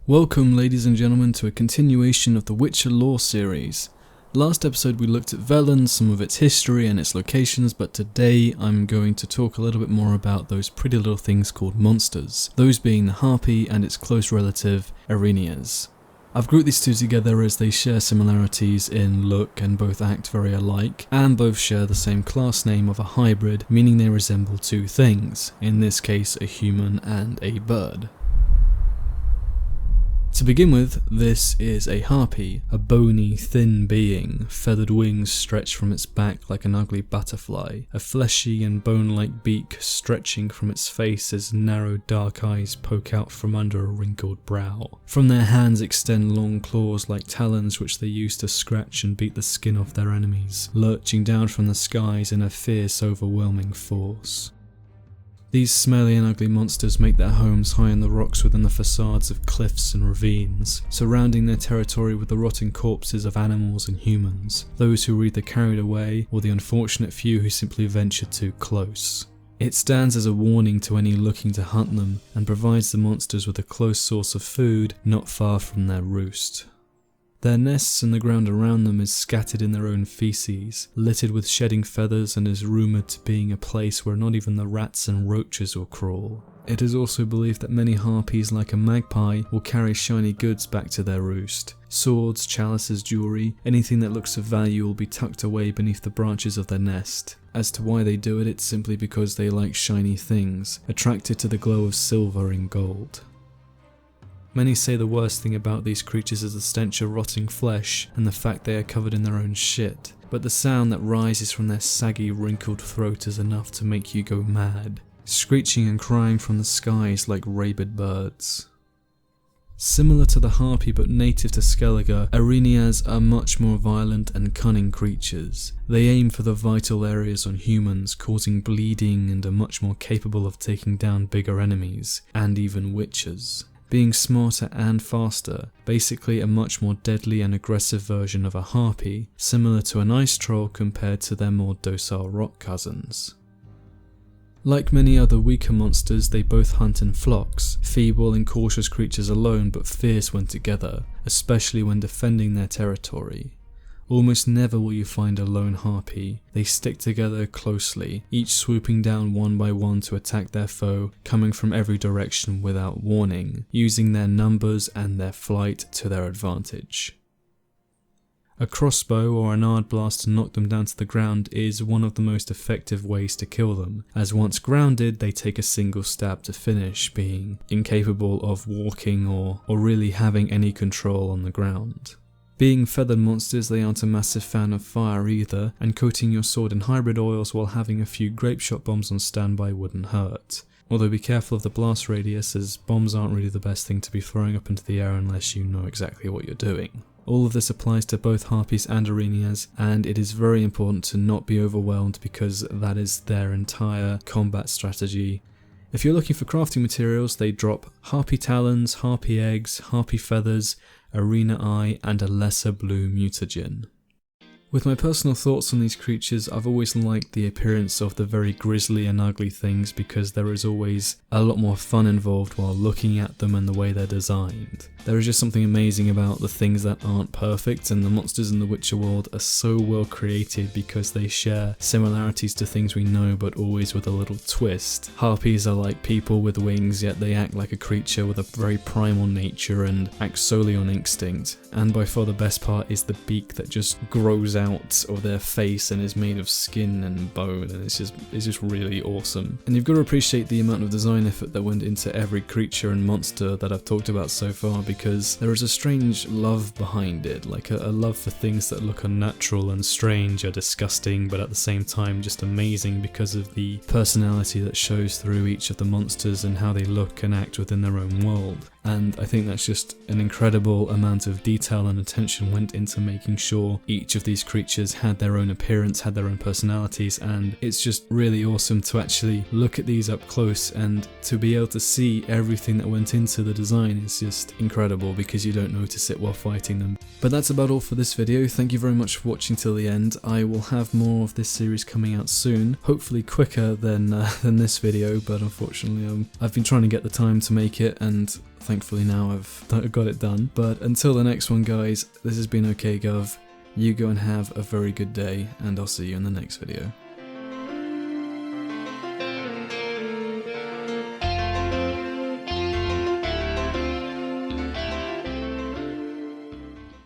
Welcome ladies and gentlemen to a continuation of the Witcher lore series. Last episode we looked at Velen, some of its history and its locations, but today I'm going to talk a little bit more about those pretty little things called monsters, those being the Harpy and its close relative Erynias. I've grouped these two together as they share similarities in look and both act very alike, and both share the same class name of a hybrid, meaning they resemble two things, in this case a human and a bird. To begin with, this is a harpy, a bony, thin being, feathered wings stretched from its back like an ugly butterfly, a fleshy and bone-like beak stretching from its face as narrow dark eyes poke out from under a wrinkled brow. From their hands extend long claws like talons which they use to scratch and beat the skin off their enemies, lurching down from the skies in a fierce, overwhelming force. These smelly and ugly monsters make their homes high in the rocks within the facades of cliffs and ravines, surrounding their territory with the rotting corpses of animals and humans, those who were either carried away or the unfortunate few who simply ventured too close. It stands as a warning to any looking to hunt them and provides the monsters with a close source of food not far from their roost. Their nests and the ground around them is scattered in their own feces, littered with shedding feathers, and is rumoured to being a place where not even the rats and roaches will crawl. It is also believed that many harpies, like a magpie, will carry shiny goods back to their roost. Swords, chalices, jewellery, anything that looks of value will be tucked away beneath the branches of their nest. As to why they do it, it's simply because they like shiny things, attracted to the glow of silver and gold. Many say the worst thing about these creatures is the stench of rotting flesh and the fact they are covered in their own shit, but the sound that rises from their saggy, wrinkled throat is enough to make you go mad, screeching and crying from the skies like rabid birds. Similar to the harpy but native to Skellige, Erynias are much more violent and cunning creatures. They aim for the vital areas on humans, causing bleeding, and are much more capable of taking down bigger enemies, and even witches. Being smarter and faster, basically a much more deadly and aggressive version of a harpy, similar to an ice troll compared to their more docile rock cousins. Like many other weaker monsters, they both hunt in flocks, feeble and cautious creatures alone but fierce when together, especially when defending their territory. Almost never will you find a lone harpy. They stick together closely, each swooping down one by one to attack their foe, coming from every direction without warning, using their numbers and their flight to their advantage. A crossbow or an ard blast to knock them down to the ground is one of the most effective ways to kill them, as once grounded they take a single stab to finish, being incapable of walking or really having any control on the ground. Being feathered monsters, they aren't a massive fan of fire either, and coating your sword in hybrid oils while having a few grape shot bombs on standby wouldn't hurt. Although be careful of the blast radius, as bombs aren't really the best thing to be throwing up into the air unless you know exactly what you're doing. All of this applies to both Harpies and Erynias, and it is very important to not be overwhelmed because that is their entire combat strategy. If you're looking for crafting materials, they drop harpy talons, harpy eggs, harpy feathers, arena eye, and a lesser blue mutagen. With my personal thoughts on these creatures, I've always liked the appearance of the very grisly and ugly things because there is always a lot more fun involved while looking at them and the way they're designed. There is just something amazing about the things that aren't perfect, and the monsters in the Witcher world are so well created because they share similarities to things we know but always with a little twist. Harpies are like people with wings, yet they act like a creature with a very primal nature and act solely on instinct, and by far the best part is the beak that just grows out of their face and is made of skin and bone, and it's just really awesome. And you've got to appreciate the amount of design effort that went into every creature and monster that I've talked about so far, because there is a strange love behind it, like a love for things that look unnatural and strange or disgusting, but at the same time just amazing because of the personality that shows through each of the monsters and how they look and act within their own world. And I think that's just an incredible amount of detail and attention went into making sure each of these creatures had their own appearance, had their own personalities, and it's just really awesome to actually look at these up close and to be able to see everything that went into the design is just incredible because you don't notice it while fighting them. But that's about all for this video. Thank you very much for watching till the end. I will have more of this series coming out soon, hopefully quicker than this video, but unfortunately I've been trying to get the time to make it, and thankfully now I've got it done. But until the next one, guys, this has been OK Gov. You go and have a very good day, and I'll see you in the next video.